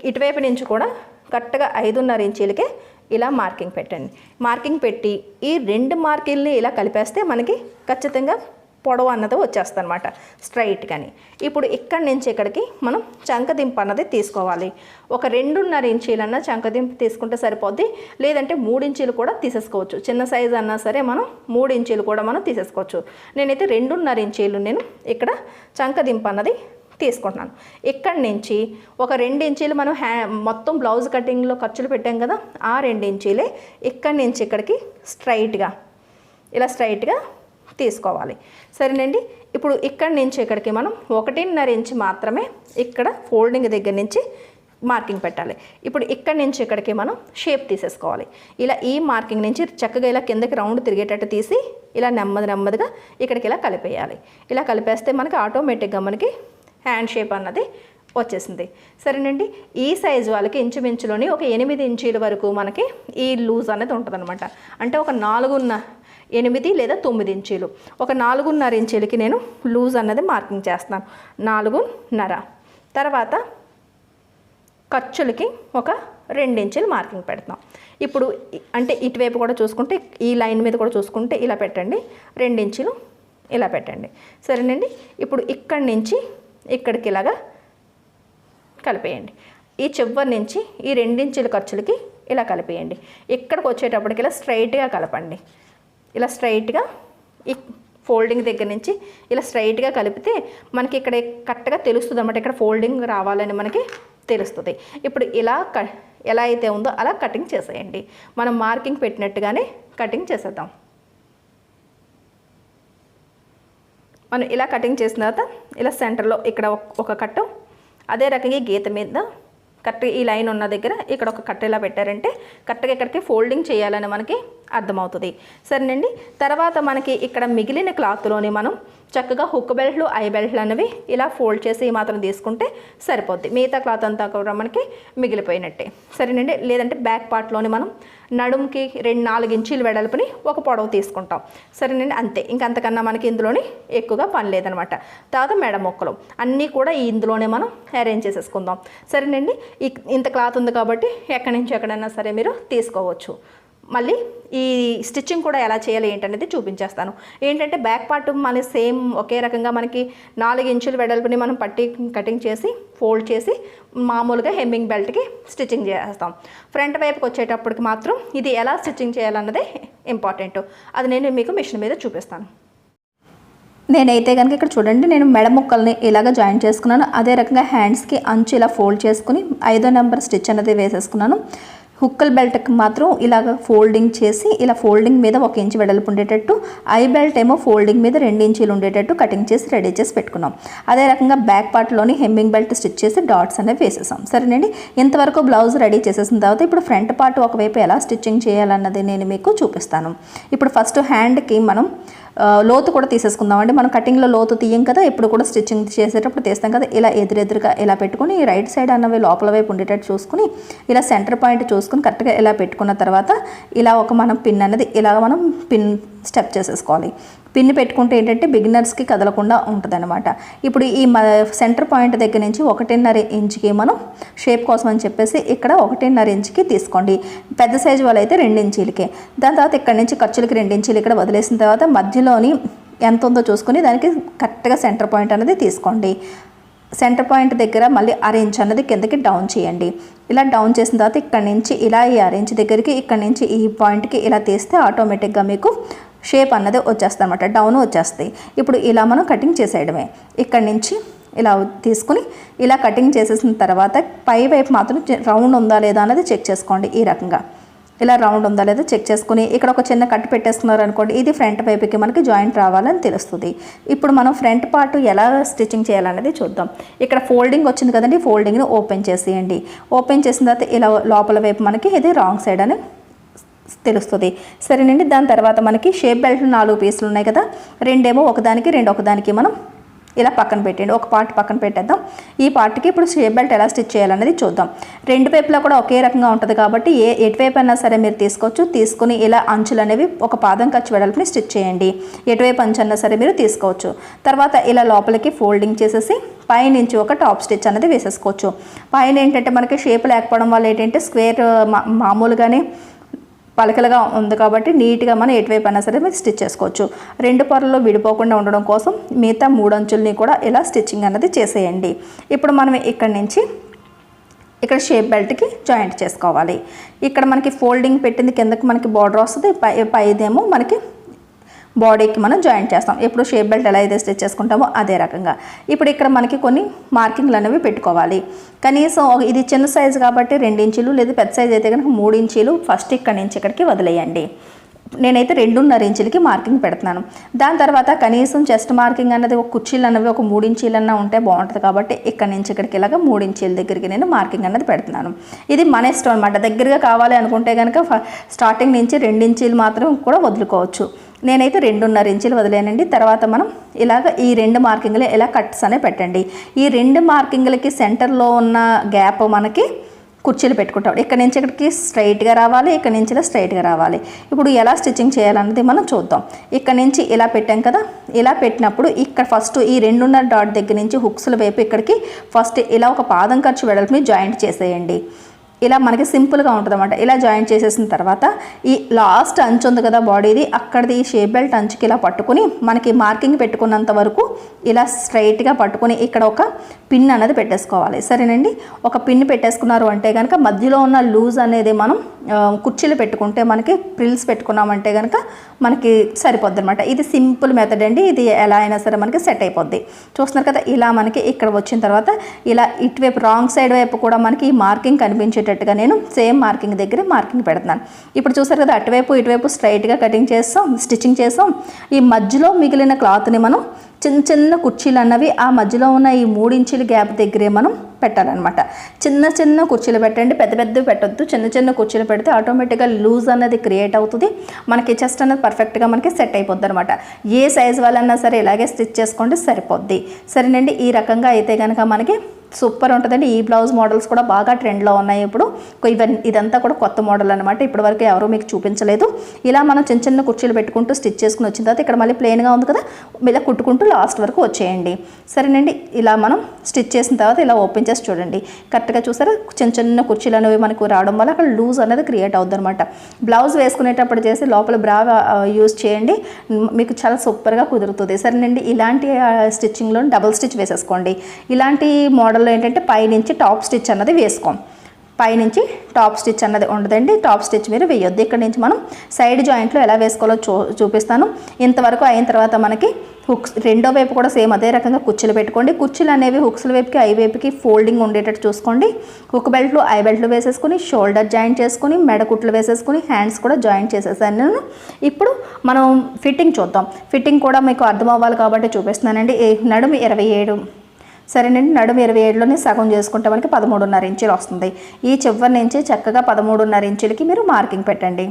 ఇటువైపు నుంచి కూడా కరెక్ట్గా 5.5 ఇంచీలకే ఇలా మార్కింగ్ పెట్టండి. మార్కింగ్ పెట్టి ఈ 2 మార్కింగ్ని ఇలా కలిపేస్తే మనకి ఖచ్చితంగా పొడవు అన్నది వచ్చేస్తుంది అనమాట స్ట్రైట్గాని. ఇప్పుడు ఇక్కడి నుంచి ఇక్కడికి మనం చంకదింపు అన్నది తీసుకోవాలి. ఒక 2.5 ఇంచీలన్నా చంకదింపు తీసుకుంటే సరిపోద్ది, లేదంటే 3 ఇంచీలు కూడా తీసేసుకోవచ్చు. చిన్న సైజు అన్నా సరే మనం 3 ఇంచీలు కూడా మనం తీసేసుకోవచ్చు. నేనైతే 2.5 ఇంచీలు నేను ఇక్కడ చంకదింపు అన్నది తీసుకుంటున్నాను. ఇక్కడి నుంచి ఒక 2 ఇంచీలు మనం మొత్తం బ్లౌజ్ కటింగ్లో ఖర్చులు పెట్టాం కదా, ఆ 2 ఇంచీలే ఇక్కడి నుంచి ఇక్కడికి స్ట్రైట్గా ఇలా స్ట్రైట్గా తీసుకోవాలి. సరేనండి, ఇప్పుడు ఇక్కడి నుంచి ఇక్కడికి మనం 1.5 ఇంచ్ మాత్రమే ఇక్కడ ఫోల్డింగ్ దగ్గర నుంచి మార్కింగ్ పెట్టాలి. ఇప్పుడు ఇక్కడి నుంచి ఇక్కడికి మనం షేప్ తీసేసుకోవాలి. ఇలా ఈ మార్కింగ్ నుంచి చక్కగా ఇలా కిందకి రౌండ్ తిరిగేటట్టు తీసి ఇలా నెమ్మదిగా ఇక్కడికి ఇలా కలిపేయాలి. ఇలా కలిపేస్తే మనకి ఆటోమేటిక్గా మనకి హ్యాండ్ షేప్ అన్నది వచ్చేసింది. సరేనండి, ఈ సైజు వాళ్ళకి ఇంచుమించులోని ఒక 8 ఇంచీల వరకు మనకి ఈ లూజ్ అనేది ఉంటుందన్నమాట. అంటే ఒక 8 లేదా 9 ఇంచీలు. ఒక 4.5 ఇంచీలకి నేను లూజ్ అన్నది మార్కింగ్ చేస్తున్నాను. 4.5. తర్వాత ఖర్చులకి ఒక 2 ఇంచులు మార్కింగ్ పెడతాం. ఇప్పుడు అంటే ఇటువైపు కూడా చూసుకుంటే ఈ లైన్ మీద కూడా చూసుకుంటే ఇలా పెట్టండి, 2 ఇంచులు ఇలా పెట్టండి. సరేనండి, ఇప్పుడు ఇక్కడి నుంచి ఇక్కడికి ఇలాగా కలిపేయండి. ఈ చివరి నుంచి ఈ 2 ఇంచుల ఖర్చులకి ఇలా కలిపేయండి. ఇక్కడికి వచ్చేటప్పటికి ఇలా స్ట్రైట్గా కలపండి. ఇలా స్ట్రైట్గా ఈ ఫోల్డింగ్ దగ్గర నుంచి ఇలా స్ట్రైట్గా కలిపితే మనకి ఇక్కడ కరెక్ట్గా తెలుస్తుంది అన్నమాట. ఇక్కడ ఫోల్డింగ్ రావాలని మనకి తెలుస్తుంది. ఇప్పుడు ఇలా ఎలా అయితే ఉందో అలా కటింగ్ చేసేయండి. మనం మార్కింగ్ పెట్టినట్టుగానే కటింగ్ చేసేద్దాం. మనం ఇలా కటింగ్ చేసిన తర్వాత ఇలా సెంటర్లో ఇక్కడ ఒక కట్టు, అదే రకంగా గీత మీద కరెక్ట్గా ఈ లైన్ ఉన్న దగ్గర ఇక్కడ ఒక కట్టు ఇలా పెట్టారంటే కరెక్ట్గా ఇక్కడికి ఫోల్డింగ్ చేయాలని మనకి అర్థమవుతుంది. సరేనండి, తర్వాత మనకి ఇక్కడ మిగిలిన క్లాత్లోని మనం చక్కగా హుక్ బెల్ట్లు, ఐ బెల్ట్లు అనేవి ఇలా ఫోల్డ్ చేసి మాత్రం తీసుకుంటే సరిపోద్ది. మిగతా క్లాత్ అంతా కూడా మనకి మిగిలిపోయినట్టే. సరేనండి, లేదంటే బ్యాక్ పార్ట్లోని మనం నడుముకి 4 ఇంచీలు వెడల్పుని ఒక పొడవు తీసుకుంటాం. సరేనండి, అంతే. ఇంకంతకన్నా మనకి ఇందులోని ఎక్కువగా పని లేదనమాట. తర్వాత మెడ మొక్కలు అన్నీ కూడా ఇందులోనే మనం అరేంజ్ చేసేసుకుందాం. సరేనండి, ఇంత క్లాత్ ఉంది కాబట్టి ఎక్కడి నుంచి ఎక్కడైనా సరే మీరు తీసుకోవచ్చు. మళ్ళీ ఈ స్టిచ్చింగ్ కూడా ఎలా చేయాలి ఏంటనేది చూపించేస్తాను. ఏంటంటే బ్యాక్ పార్ట్ మన సేమ్ ఒకే రకంగా మనకి 4 ఇంచుల వెడల్పుని మనం పట్టి కటింగ్ చేసి ఫోల్డ్ చేసి మామూలుగా హెమ్మింగ్ బెల్ట్కి స్టిచ్చింగ్ చేస్తాం. ఫ్రంట్ వైపుకి వచ్చేటప్పటికి మాత్రం ఇది ఎలా స్టిచ్చింగ్ చేయాలన్నదే ఇంపార్టెంట్. అది నేను మీకు మిషన్ మీద చూపిస్తాను. నేనైతే కనుక ఇక్కడ చూడండి, నేను మెడ ముక్కల్ని ఇలాగ జాయిన్ చేసుకున్నాను. అదే రకంగా హ్యాండ్స్కి అంచు ఇలా ఫోల్డ్ చేసుకుని 5వ నెంబర్ స్టిచ్ అనేది వేసేసుకున్నాను. హుక్కల్ బెల్ట్కి మాత్రం ఇలాగ ఫోల్డింగ్ చేసి ఇలా ఫోల్డింగ్ మీద 1 ఇంచు వెడల్పు ఉండేటట్టు, ఐ బెల్ట్ ఏమో ఫోల్డింగ్ మీద 2 ఇంచీలు ఉండేటట్టు కటింగ్ చేసి రెడీ చేసి పెట్టుకున్నాం. అదే రకంగా బ్యాక్ పార్ట్లోని హెమ్మింగ్ బెల్ట్ స్టిచ్ చేసి డాట్స్ అనేవి వేసేసాం. సరేనండి, ఇంతవరకు బ్లౌజ్ రెడీ చేసేసిన తర్వాత ఇప్పుడు ఫ్రంట్ పార్ట్ ఒకవైపు ఎలా స్టిచ్చింగ్ చేయాలన్నది నేను మీకు చూపిస్తాను. ఇప్పుడు ఫస్ట్ హ్యాండ్కి మనం లోతు కూడా తీసేసుకుందామండి. మనం కటింగ్లో లోతు తీయం కదా, ఎప్పుడు కూడా స్టిచ్చింగ్ చేసేటప్పుడు తీస్తాం కదా. ఇలా ఎదురెదురుగా ఇలా పెట్టుకుని రైట్ సైడ్ అన్నవి లోపల వైపు ఉండేటట్టు చూసుకుని ఇలా సెంటర్ పాయింట్ చూసుకుని కరెక్ట్గా ఇలా పెట్టుకున్న తర్వాత ఇలా ఒక మనం పిన్ అనేది ఇలా మనం పిన్ స్టెప్ చేసేసుకోవాలి. పిన్ పెట్టుకుంటే ఏంటంటే బిగినర్స్కి కదలకుండా ఉంటుంది అనమాట. ఇప్పుడు ఈ సెంటర్ పాయింట్ దగ్గర నుంచి 1.5 ఇంచుకి మనం షేప్ కోసం అని చెప్పేసి ఇక్కడ 1.5 ఇంచుకి తీసుకోండి. పెద్ద సైజు వాళ్ళు అయితే 2 ఇంచీలకే. దాని తర్వాత ఇక్కడ నుంచి ఖర్చులకి 2 ఇంచీలు ఇక్కడ వదిలేసిన తర్వాత మధ్యలోని ఎంత ఉందో చూసుకొని దానికి కరెక్ట్గా సెంటర్ పాయింట్ అనేది తీసుకోండి. సెంటర్ పాయింట్ దగ్గర మళ్ళీ 1/2 ఇంచ్ అన్నది కిందకి డౌన్ చేయండి. ఇలా డౌన్ చేసిన తర్వాత ఇక్కడ నుంచి ఇలా ఈ 1/2 ఇంచ్ దగ్గరికి ఇక్కడ నుంచి ఈ పాయింట్కి ఇలా తీస్తే ఆటోమేటిక్గా మీకు షేప్ అన్నది వచ్చేస్తుంది అనమాట, డౌన్ వచ్చేస్తాయి. ఇప్పుడు ఇలా మనం కటింగ్ చేసేయడమే. ఇక్కడ నుంచి ఇలా తీసుకుని ఇలా కటింగ్ చేసేసిన తర్వాత పై వైపు మాత్రం రౌండ్ ఉందా లేదా అన్నది చెక్ చేసుకోండి. ఈ రకంగా ఇలా రౌండ్ ఉందా లేదా చెక్ చేసుకుని ఇక్కడ ఒక చిన్న కట్ పెట్టేసుకున్నారు అనుకోండి, ఇది ఫ్రంట్ వైపుకి మనకి జాయింట్ రావాలని తెలుస్తుంది. ఇప్పుడు మనం ఫ్రంట్ పార్ట్ ఎలా స్టిచ్చింగ్ చేయాలనేది చూద్దాం. ఇక్కడ ఫోల్డింగ్ వచ్చింది కదండి, ఫోల్డింగ్ని ఓపెన్ చేసేయండి. ఓపెన్ చేసిన తర్వాత ఇలా లోపల వైపు మనకి ఇది రాంగ్ సైడ్ అని తెలుస్తుంది. సరేనండి, దాని తర్వాత మనకి షేప్ బెల్ట్ 4 పీసులు ఉన్నాయి కదా, 2 ఏమో ఒకదానికి 2 ఒకదానికి మనం ఇలా పక్కన పెట్టండి. ఒక పార్ట్ పక్కన పెట్టేద్దాం. ఈ పార్ట్కి ఇప్పుడు షేప్ బెల్ట్ ఎలా స్టిచ్ చేయాలనేది చూద్దాం. 2 వైపులా కూడా ఒకే రకంగా ఉంటుంది కాబట్టి ఎటువైపు అయినా సరే మీరు తీసుకోవచ్చు. తీసుకుని ఇలా అంచులు అనేవి ఒక పాదం ఖర్చు వెడల్పుని స్టిచ్ చేయండి. ఎటువైపు అంచు అన్నా సరే మీరు తీసుకోవచ్చు. తర్వాత ఇలా లోపలికి ఫోల్డింగ్ చేసేసి పైనుంచి ఒక టాప్ స్టిచ్ అనేది వేసేసుకోవచ్చు. పైన ఏంటంటే మనకి షేప్ లేకపోవడం వల్ల ఏంటంటే స్క్వేర్ మామూలుగానే పలకలుగా ఉంది కాబట్టి నీట్గా మనం ఎటువైపు అయినా సరే మీరు స్టిచ్ చేసుకోవచ్చు. 2 పొరల్లో విడిపోకుండా ఉండడం కోసం మిగతా 3 అంచుల్ని కూడా ఇలా స్టిచ్చింగ్ అన్నది చేసేయండి. ఇప్పుడు మనం ఇక్కడి నుంచి ఇక్కడ షేప్ బెల్ట్కి జాయింట్ చేసుకోవాలి. ఇక్కడ మనకి ఫోల్డింగ్ పెట్టింది కిందకి మనకి బార్డర్ వస్తుంది, పైదేమో మనకి బాడీకి మనం జాయింట్ చేస్తాం. ఎప్పుడు షేప్ బెల్ట్ ఎలా అయితే స్టిచ్ చేసుకుంటామో అదే రకంగా. ఇప్పుడు ఇక్కడ మనకి కొన్ని మార్కింగ్లు అనేవి పెట్టుకోవాలి. కనీసం ఇది చిన్న సైజు కాబట్టి 2 ఇంచీలు, లేదా పెద్ద సైజు అయితే కనుక 3 ఇంచీలు ఫస్ట్ ఇక్కడ నుంచి ఇక్కడికి వదిలేయండి. నేనైతే 2.5 ఇంచులకి మార్కింగ్ పెడుతున్నాను. దాని తర్వాత కనీసం చెస్ట్ మార్కింగ్ అన్నది ఒక కుర్చీలు అన్నవి ఒక 3 ఇంచీలన్నా ఉంటే బాగుంటుంది కాబట్టి ఇక్కడ నుంచి ఇక్కడికి ఇలాగ 3 ఇంచీల దగ్గరికి నేను మార్కింగ్ అన్నది పెడుతున్నాను. ఇది మన ఇష్టం అనమాట. దగ్గరగా కావాలి అనుకుంటే కనుక స్టార్టింగ్ నుంచి 2 ఇంచీలు మాత్రం కూడా వదులుకోవచ్చు. నేనైతే 2.5 ఇంచీలు వదిలేనండి. తర్వాత మనం ఇలాగ ఈ 2 మార్కింగ్లు ఇలా కట్స్ అనే పెట్టండి. ఈ 2 మార్కింగ్లకి సెంటర్లో ఉన్న గ్యాప్ మనకి కుర్చీలు పెట్టుకుంటాం. ఇక్కడ నుంచి ఇక్కడికి స్ట్రైట్గా రావాలి, ఇక్కడ నుంచి ఇలా స్ట్రైట్గా రావాలి. ఇప్పుడు ఎలా స్టిచ్చింగ్ చేయాలన్నది మనం చూద్దాం. ఇక్కడ నుంచి ఇలా పెట్టాం కదా, ఇలా పెట్టినప్పుడు ఇక్కడ ఫస్ట్ ఈ 2.5 డాట్ దగ్గర నుంచి హుక్స్ల వైపు ఇక్కడికి ఫస్ట్ ఇలా ఒక పాదం ఖర్చు వెడల్పుని జాయింట్ చేసేయండి. ఇలా మనకి సింపుల్గా ఉంటుంది అన్నమాట. ఇలా జాయింట్ చేసేసిన తర్వాత ఈ లాస్ట్ అంచు ఉంది కదా బాడీది, అక్కడిది షేప్ బెల్ట్ అంచుకి ఇలా పట్టుకుని మనకి మార్కింగ్ పెట్టుకున్నంత వరకు ఇలా స్ట్రైట్గా పట్టుకుని ఇక్కడ ఒక పిన్ అనేది పెట్టేసుకోవాలి. సరేనండి, ఒక పిన్ పెట్టేసుకున్నారు అంటే కనుక మధ్యలో ఉన్న లూజ్ అనేది మనం కుర్చీలు పెట్టుకుంటే మనకి ప్రిల్స్ పెట్టుకున్నామంటే కనుక మనకి సరిపోద్ది అనమాట. ఇది సింపుల్ మెథడ్ అండి. ఇది ఎలా అయినా సరే మనకి సెట్ అయిపోద్ది. చూస్తున్నారు కదా, ఇలా మనకి ఇక్కడ వచ్చిన తర్వాత ఇలా ఇటువైపు రాంగ్ సైడ్ వైపు కూడా మనకి ఈ మార్కింగ్ కనిపించేటట్టుగా నేను సేమ్ మార్కింగ్ దగ్గర మార్కింగ్ పెడుతున్నాను. ఇప్పుడు చూసారు కదా, అటువైపు ఇటువైపు స్ట్రైట్గా కటింగ్ చేస్తాం, స్టిచ్చింగ్ చేస్తాం. ఈ మధ్యలో మిగిలిన క్లాత్ని మనం చిన్న చిన్న కుర్చీలు అన్నవి ఆ మధ్యలో ఉన్న ఈ 3 ఇంచుల గ్యాప్ దగ్గరే మనం పెట్టాలన్నమాట. చిన్న చిన్న కుర్చీలు పెట్టండి, పెద్ద పెద్దవి పెట్టొద్దు. చిన్న చిన్న కుర్చీలు పెడితే ఆటోమేటిక్గా లూజ్ అనేది క్రియేట్ అవుతుంది. మనకి చెస్ట్ అనేది పర్ఫెక్ట్గా మనకి సెట్ అయిపోద్ది అనమాట. ఏ సైజ్ వాళ్ళన్నా సరే ఇలాగే స్టిచ్ చేసుకోండి, సరిపోద్ది. సరేనండి, ఈ రకంగా అయితే కనుక మనకి సూపర్ ఉంటుందండి. ఈ బ్లౌజ్ మోడల్స్ కూడా బాగా ట్రెండ్లో ఉన్నాయి ఇప్పుడు. ఇదంతా కూడా కొత్త మోడల్ అనమాట, ఇప్పటి వరకు ఎవరూ మీకు చూపించలేదు. ఇలా మనం చిన్న చిన్న కుర్చీలు పెట్టుకుంటూ స్టిచ్ చేసుకుని వచ్చిన తర్వాత ఇక్కడ మళ్ళీ ప్లెయిన్గా ఉంది కదా, ఇలా కుట్టుకుంటూ లాస్ట్ వరకు వచ్చేయండి. సరేనండి, ఇలా మనం స్టిచ్ చేసిన తర్వాత ఇలా ఓపెన్ చేసి చూడండి. కరెక్ట్గా చూసారా, చిన్న చిన్న కుర్చీలు అనేవి మనకు రావడం వల్ల అక్కడ లూజ్ అనేది క్రియేట్ అవుతుంది అనమాట. బ్లౌజ్ వేసుకునేటప్పుడు చేసి లోపల బ్రా యూజ్ చేయండి, మీకు చాలా సూపర్గా కుదురుతుంది. సరేనండి, ఇలాంటి స్టిచ్చింగ్లో డబుల్ స్టిచ్ వేసేసుకోండి. ఇలాంటి మోడల్లో ఏంటంటే పైనుంచి టాప్ స్టిచ్ అన్నది వేసుకోం. పైనుంచి టాప్ స్టిచ్ అన్నది ఉండదండి, టాప్ స్టిచ్ మీరు వేయొద్దు. ఇక్కడ నుంచి మనం సైడ్ జాయింట్లో ఎలా వేసుకోవాలో చూపిస్తాను. ఇంతవరకు అయిన తర్వాత మనకి హుక్స్ రెండో వైపు కూడా సేమ్ అదే రకంగా కుచ్చులు పెట్టుకోండి. కుచ్చులు అనేవి హుక్స్ల వైపుకి ఐ వైపుకి ఫోల్డింగ్ ఉండేటట్టు చూసుకోండి. హుక్ బెల్ట్లు ఐ బెల్ట్లు వేసేసుకుని షోల్డర్ జాయింట్ చేసుకుని మెడ కుట్లు వేసేసుకుని హ్యాండ్స్ కూడా జాయింట్ చేసేసాను నేను. ఇప్పుడు మనం ఫిట్టింగ్ చూద్దాం. ఫిట్టింగ్ కూడా మీకు అర్థం అవ్వాలి కాబట్టి చూపిస్తున్నానండి. నడుము 27 సరేనండి. నడుము 27లోనే సగం చేసుకుంటే మనకి 13.5 ఇంచులు వస్తుంది. ఈ చివరి నుంచి చక్కగా 13.5 ఇంచులకి మీరు మార్కింగ్ పెట్టండి.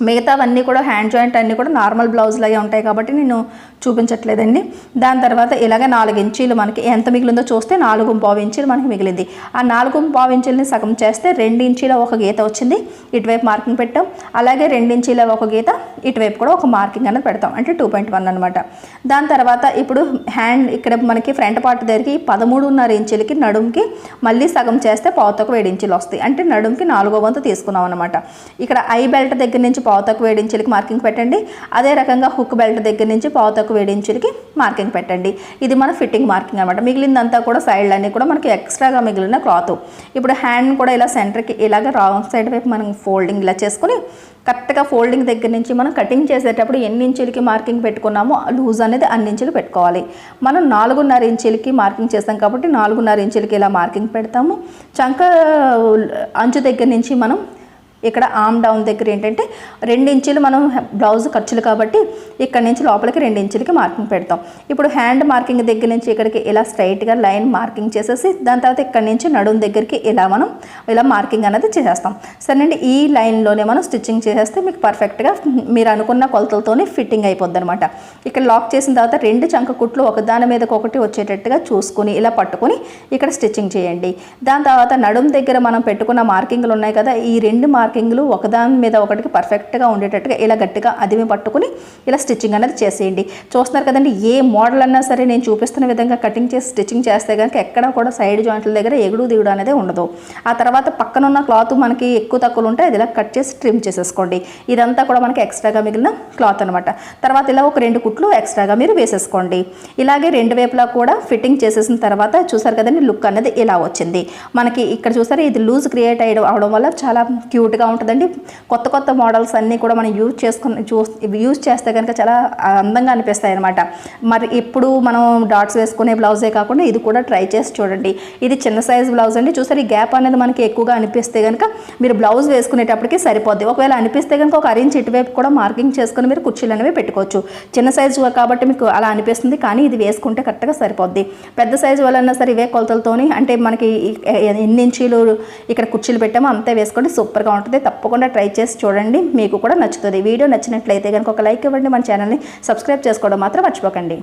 మిగతావన్నీ కూడా హ్యాండ్ జాయింట్ అన్నీ కూడా నార్మల్ బ్లౌజ్లాగే ఉంటాయి కాబట్టి నేను చూపించట్లేదండి. దాని తర్వాత ఇలాగే 4 ఇంచీలు మనకి ఎంత మిగిలిందో చూస్తే 4.25 ఇంచీలు మనకి మిగిలింది. ఆ 4.25 ఇంచులని సగం చేస్తే 2 ఇంచీల ఒక గీత వచ్చింది, ఇటువైపు మార్కింగ్ పెట్టాం. అలాగే 2 ఇంచీల ఒక గీత ఇటువైపు కూడా ఒక మార్కింగ్ అనేది పెడతాం, అంటే 2.1 అనమాట. దాని తర్వాత ఇప్పుడు హ్యాండ్ ఇక్కడ మనకి ఫ్రంట్ పార్ట్ దగ్గరికి 13.5 ఇంచులకి నడుముకి మళ్ళీ సగం చేస్తే 1.25 ఇంచులు వస్తాయి, అంటే నడుముకి 4వ వంతు తీసుకున్నాం అనమాట. ఇక్కడ ఐ బెల్ట్ దగ్గర నుంచి 1.25 ఇంచులకి మార్కింగ్ పెట్టండి. అదే రకంగా హుక్ బెల్ట్ దగ్గర నుంచి 1.25 ఇంచులకి మార్కింగ్ పెట్టండి. ఇది మన ఫిట్టింగ్ మార్కింగ్ అనమాట. మిగిలిందంతా కూడా సైడ్లు అన్నీ కూడా మనకి ఎక్స్ట్రాగా మిగిలిన క్లాత్. ఇప్పుడు హ్యాండ్ కూడా ఇలా సెంటర్కి ఇలాగ రాంగ్ సైడ్ వైపు మనం ఫోల్డింగ్ ఇలా చేసుకుని కరెక్ట్గా ఫోల్డింగ్ దగ్గర నుంచి మనం కటింగ్ చేసేటప్పుడు ఎన్ని ఇంచులకి మార్కింగ్ పెట్టుకున్నామో లూజ్ అనేది అన్ని ఇంచులు పెట్టుకోవాలి. మనం 4.5 ఇంచులకి మార్కింగ్ చేస్తాం కాబట్టి 4.5 ఇంచులకి ఇలా మార్కింగ్ పెడతాము. చంక అంచు దగ్గర నుంచి మనం ఇక్కడ ఆమ్ డౌన్ దగ్గర ఏంటంటే 2 ఇంచులు మనం బ్లౌజ్ ఖర్చులు కాబట్టి ఇక్కడ నుంచి లోపలికి 2 ఇంచులకి మార్కింగ్ పెడతాం. ఇప్పుడు హ్యాండ్ మార్కింగ్ దగ్గర నుంచి ఇక్కడికి ఇలా స్ట్రైట్గా లైన్ మార్కింగ్ చేసేసి దాని తర్వాత ఇక్కడ నుంచి నడుం దగ్గరికి ఇలా మనం ఇలా మార్కింగ్ అనేది చేసేస్తాం. సరేనండి. ఈ లైన్లోనే మనం స్టిచ్చింగ్ చేసేస్తే మీకు పర్ఫెక్ట్గా మీరు అనుకున్న కొలతలతోనే ఫిట్టింగ్ అయిపోద్ది అనమాట. ఇక్కడ లాక్ చేసిన తర్వాత 2 చంక కుట్లు ఒకదాని మీదకి ఒకటి వచ్చేటట్టుగా చూసుకుని ఇలా పట్టుకొని ఇక్కడ స్టిచ్చింగ్ చేయండి. దాని తర్వాత నడుం దగ్గర మనం పెట్టుకున్న మార్కింగ్లు ఉన్నాయి కదా, ఈ 2 మార్కింగ్లు ఒకదాని మీద ఒకటికి పర్ఫెక్ట్గా ఉండేటట్టుగా ఇలా గట్టిగా అదిమి పట్టుకుని ఇలా స్టిచ్చింగ్ అనేది చేసేయండి. చూస్తున్నారు కదండి, ఏ మోడల్ అన్నా సరే నేను చూపిస్తున్న విధంగా కటింగ్ చేసి స్టిచ్చింగ్ చేస్తే కనుక ఎక్కడ కూడా సైడ్ జాయింట్ల దగ్గర ఎగుడు దిగుడు అనేది ఉండదు. ఆ తర్వాత పక్కన ఉన్న క్లాత్ మనకి ఎక్కువ తక్కువలు ఉంటే అది ఇలా కట్ చేసి ట్రిమ్ చేసేసుకోండి. ఇదంతా కూడా మనకి ఎక్స్ట్రాగా మిగిలిన క్లాత్ అనమాట. తర్వాత ఇలా ఒక 2 కుట్లు ఎక్స్ట్రాగా మీరు వేసేసుకోండి. ఇలాగే 2 వైపులా కూడా ఫిట్టింగ్ చేసేసిన తర్వాత చూసారు కదండి, లుక్ అనేది ఇలా వచ్చింది మనకి. ఇక్కడ చూసారు, ఇది లూజ్ క్రియేట్ అవడం వల్ల చాలా క్యూట్గా ఉంటుందండి. కొత్త కొత్త మోడల్స్ అన్నీ కూడా మనం యూజ్ చేస్తే కనుక చాలా అందంగా అనిపిస్తాయి అనమాట. మరి ఇప్పుడు మనం డాట్స్ వేసుకునే బ్లౌజే కాకుండా ఇది కూడా ట్రై చేసి చూడండి. ఇది చిన్న సైజ్ బ్లౌజ్ అండి. చూసారు, ఈ గ్యాప్ అనేది మనకి ఎక్కువగా అనిపిస్తే కనుక మీరు బ్లౌజ్ వేసుకునేటప్పటికి సరిపోద్ది. ఒకవేళ అనిపిస్తే కనుక ఒక 1 ఇంచ్ ఇటువైపు కూడా మార్కింగ్ చేసుకుని మీరు కుర్చీలు అనేవి పెట్టుకోవచ్చు. చిన్న సైజు కాబట్టి మీకు అలా అనిపిస్తుంది, కానీ ఇది వేసుకుంటే కరెక్ట్గా సరిపోద్ది. పెద్ద సైజు వల్ల సరే ఇవే కొలతలతోని అంటే మనకి ఎన్ని ఇంచీలు ఇక్కడ కుర్చీలు పెట్టామో అంతే వేసుకోండి, సూపర్గా ఉంటుంది. తప్పకుండా ట్రై చేసి చూడండి, మీకు కూడా నచ్చుతుంది. వీడియో నచ్చినట్లయితే కనుక ఒక లైక్ ఇవ్వండి, మన ఛానల్ని సబ్స్క్రైబ్ చేసుకోవడం మాత్రం మర్చిపోకండి.